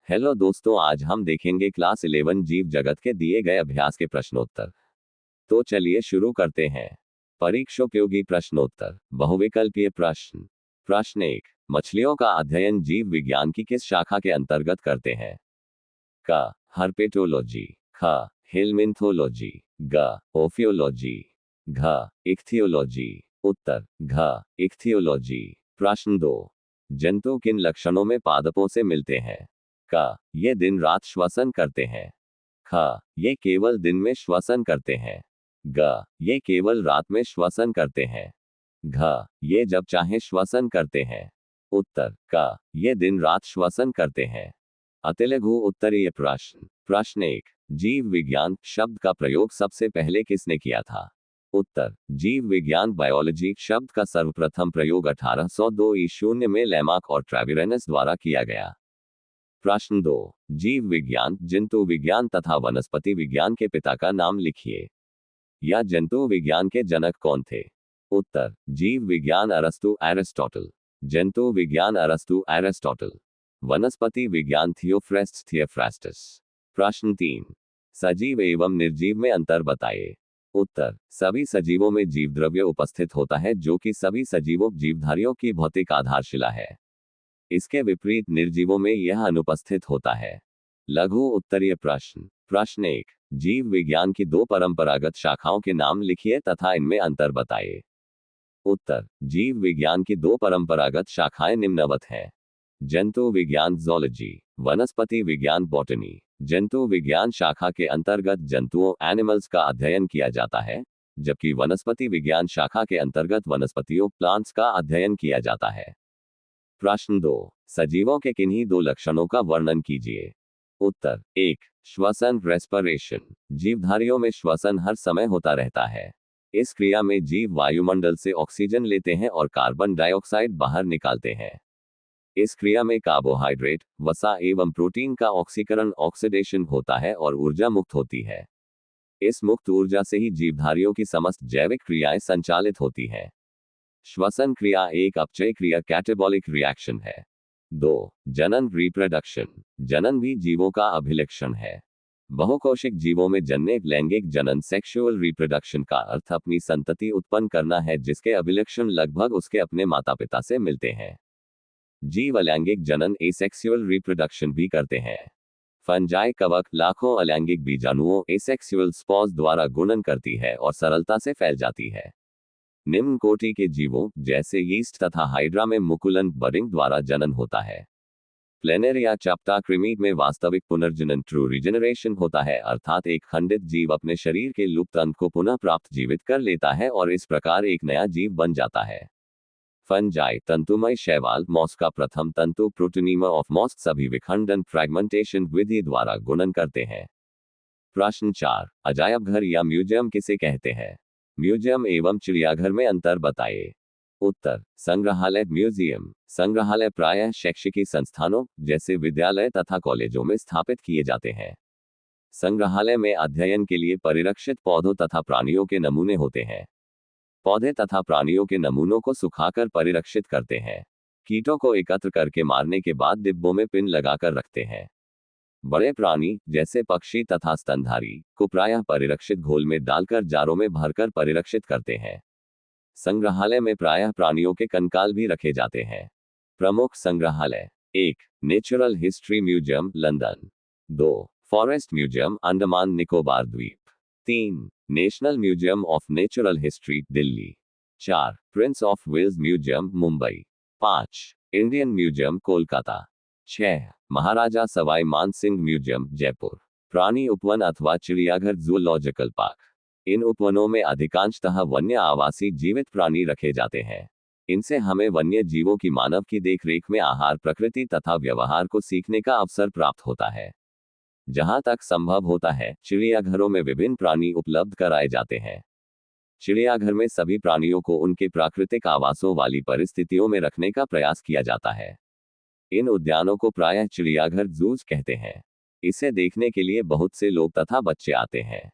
Hello दोस्तों, आज हम देखेंगे क्लास 11 जीव जगत के दिए गए अभ्यास के प्रश्नोत्तर। तो चलिए शुरू करते हैं। परीक्षोपयोगी प्रश्नोत्तर, बहुविकल्पीय प्रश्न। प्रश्न 1, मछलियों का अध्ययन जीव विज्ञान की किस शाखा के अंतर्गत करते हैं? क, हर्पेटोलॉजी, ख, हेलमिन्थोलॉजी, ग, ओफियोलॉजी, घ, इक्थियोलॉजी। उत्तर घ, इक्थियोलॉजी। प्रश्न 2, जंतु किन लक्षणों में पादपों से मिलते हैं? क, ये दिन रात श्वसन करते हैं। ख, ये केवल दिन में श्वसन करते हैं। ग, ये केवल रात में श्वसन करते हैं। घ, ये जब चाहे श्वसन करते हैं। उत्तर क, ये दिन रात श्वसन करते हैं। अतिलघु उत्तरीय प्रश्न। प्रश्न 1, जीव विज्ञान शब्द का प्रयोग सबसे पहले किसने किया था? उत्तर, जीव विज्ञान बायोलॉजी शब्द का सर्वप्रथम प्रयोग 1802 ईस्वी में लेमार्क और ट्रेविरेनस द्वारा किया गया। प्रश्न 2, जीव विज्ञान, जंतु विज्ञान तथा वनस्पति विज्ञान के पिता का नाम लिखिए। या जंतु विज्ञान के जनक कौन थे? उत्तर, जीव विज्ञान अरस्तु एरिस्टोटल। जंतु विज्ञान अरस्तु एरिस्टोटल। वनस्पति विज्ञान थियोफ्रेस्टस थियोफ्रास्टस। प्रश्न 3, सजीव एवं निर्जीव में अंतर बताइए। उत्तर, सभी सजीवों में जीवद्रव्य उपस्थित होता है जो कि सभी सजीवों जीवधारियों की भौतिक आधारशिला है। इसके विपरीत निर्जीवों में यह अनुपस्थित होता है। लघु उत्तरीय प्रश्न। प्रश्न 1, जीव विज्ञान की दो परंपरागत शाखाओं के नाम लिखिए तथा इनमें अंतर बताइए। उत्तर, जीव विज्ञान की दो परंपरागत शाखाएं निम्नवत हैं। जंतु विज्ञान ज़ूलॉजी, वनस्पति विज्ञान बॉटनी। जंतु विज्ञान शाखा के अंतर्गत जंतुओं एनिमल्स का अध्ययन किया जाता है, जबकि वनस्पति विज्ञान शाखा के अंतर्गत वनस्पतियों प्लांट्स का अध्ययन किया जाता है। प्रश्न 2, सजीवों के किन्हीं दो लक्षणों का वर्णन कीजिए। उत्तर 1, श्वसन रेस्पिरेशन। जीवधारियों में श्वसन हर समय होता रहता है। इस क्रिया में जीव वायुमंडल से ऑक्सीजन लेते हैं और कार्बन डाइऑक्साइड बाहर निकालते हैं। इस क्रिया में कार्बोहाइड्रेट, वसा एवं प्रोटीन का ऑक्सीकरण ऑक्सीडेशन होता है और ऊर्जा मुक्त होती है। इस मुक्त ऊर्जा से ही जीवधारियों की समस्त जैविक क्रियाएं संचालित होती हैं। श्वसन क्रिया एक अपचय क्रिया कैटाबॉलिक रिएक्शन है। 2, जनन रिप्रोडक्शन। जनन भी जीवों का अभिलक्षण है। बहुकोशिक जीवों में जन्य लैंगिक जनन सेक्सुअल रिप्रोडक्शन का अर्थ अपनी संतति उत्पन्न करना है जिसके अभिलक्षण लगभग उसके अपने माता पिता से मिलते हैं। जीव अलैंगिक जनन एसेक्सुअल रिप्रोडक्शन भी करते हैं। फंजाई कवक लाखों अलैंगिक बीजाणुओं एसेक्सुअल स्पॉज द्वारा गुणन करती है और सरलता से फैल जाती है। निम्न कोटि के जीवों जैसे यीस्ट तथा हाइड्रा में मुकुलन बडिंग द्वारा जनन होता है। प्लेनेरिया चैप्टा कृमि में वास्तविक पुनर्जनन ट्रू रिजेनरेशन होता है, अर्थात एक खंडित जीव अपने शरीर के लुप्त अंग को पुनः प्राप्त जीवित कर लेता है और इस प्रकार एक नया जीव बन जाता है। फंजाई तंतुमय शैवाल मॉस का प्रथम तंतु प्रोटोनीमा ऑफ मॉस सभी विखंडन फ्रैगमेंटेशन विधि द्वारा गुणन करते हैं। प्रश्न 4, अजायब घर या म्यूजियम किसे कहते हैं? म्यूजियम एवं चिड़ियाघर में अंतर बताइए। उत्तर, संग्रहालय म्यूजियम। संग्रहालय प्रायः शैक्षिकी संस्थानों जैसे विद्यालय तथा कॉलेजों में स्थापित किए जाते हैं। संग्रहालय में अध्ययन के लिए परिरक्षित पौधों तथा प्राणियों के नमूने होते हैं। पौधे तथा प्राणियों के नमूनों को सुखाकर परिरक्षित करते हैं। कीटों को एकत्र करके मारने के बाद डिब्बों में पिन लगाकर रखते हैं। बड़े प्राणी जैसे पक्षी तथा स्तनधारी को प्रायः परिरक्षित घोल में डालकर जारों में भरकर परिरक्षित करते हैं। संग्रहालय में प्रायः प्राणियों के कंकाल भी रखे जाते हैं। प्रमुख संग्रहालय 1, natural history museum London. 2, forest museum Andaman Nicobar द्वीप। 3, national museum of natural history Delhi. 4, prince of Wales museum Mumbai. 5, Indian museum Kolkata. 6, Maharaja Sawai Man Singh museum Jaipur. प्राणी उपवन अथवा चिड़ियाघर जूलॉजिकल पार्क। इन उपवनों में अधिकांशतः वन्य आवासी जीवित प्राणी रखे जाते हैं। इनसे हमें वन्य जीवों की मानव की देखरेख में आहार, प्रकृति तथा व्यवहार को सीखने का अवसर प्राप्त होता है। जहां तक संभव होता है, चिड़ियाघरों में विभिन्न प्राणी उपलब्ध कराए जाते हैं। चिड़ियाघर में सभी प्राणियों को उनके प्राकृतिक आवासों वाली परिस्थितियों में रखने का प्रयास किया जाता है। इन उद्यानों को प्रायः चिड़ियाघर जूज कहते हैं। इसे देखने के लिए बहुत से लोग तथा बच्चे आते हैं।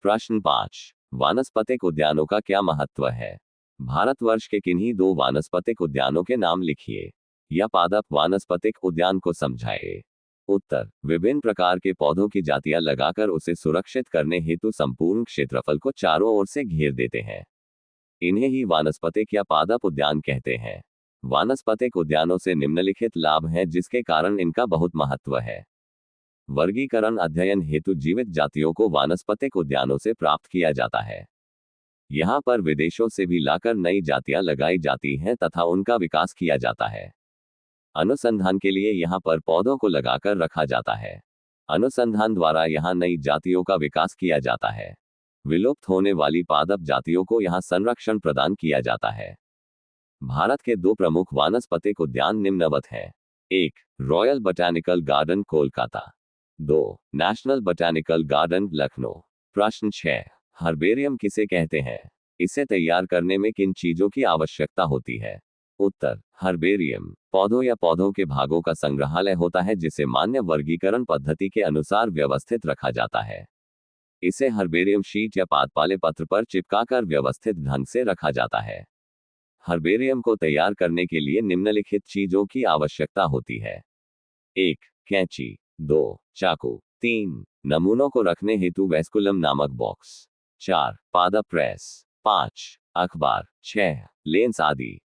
प्रश्न 5, वानस्पतिक उद्यानों का क्या महत्व है? भारतवर्ष के किन्हीं दो वानस्पतिक उद्यानों के नाम लिखिए या पादप वानस्पतिक उद्यान को समझाइए। उत्तर, विभिन्न प्रकार के पौधों की जातियां लगाकर उसे सुरक्षित करने हेतु संपूर्ण क्षेत्रफल को चारों ओर से घेर देते हैं। इन्हें ही वानस्पतिक या पादप उद्यान कहते हैं। वानस्पतिक उद्यानों से निम्नलिखित लाभ हैं जिसके कारण इनका बहुत महत्व है। वर्गीकरण अध्ययन हेतु जीवित जातियों को वानस्पतिक उद्यानों से प्राप्त किया जाता है। यहाँ पर विदेशों से भी लाकर नई जातियां लगाई जाती हैं तथा उनका विकास किया जाता है। अनुसंधान के लिए यहाँ पर पौधों को लगाकर रखा जाता है। अनुसंधान द्वारा यहाँ नई जातियों का विकास किया जाता है। विलुप्त होने वाली पादप जातियों को यहाँ संरक्षण प्रदान किया जाता है। भारत के 2 प्रमुख वानस्पतिक उद्यान निम्नवत हैं। 1. Royal botanical garden Kolkata. 2. National botanical garden Lucknow. प्रश्न 6. हर्बेरियम किसे कहते हैं? इसे तैयार करने में किन चीजों की आवश्यकता होती है? उत्तर, हर्बेरियम पौधों या पौधों के भागों का संग्रहालय होता है जिसे मान्य वर्गीकरण पद्धति के अनुसार व्यवस्थित रखा जाता है। इसे हर्बेरियम शीट या पादपाले पत्र पर चिपकाकर व्यवस्थित ढंग से रखा जाता है। हर्बेरियम को तैयार करने के लिए निम्नलिखित चीजों की आवश्यकता होती है। 1. कैंची। 2. चाकू। 3. नमूनों को रखने हेतु वेस्कुलम नामक बॉक्स। 4. पादप प्रेस। 5. अखबार। 6. लेंस आदि।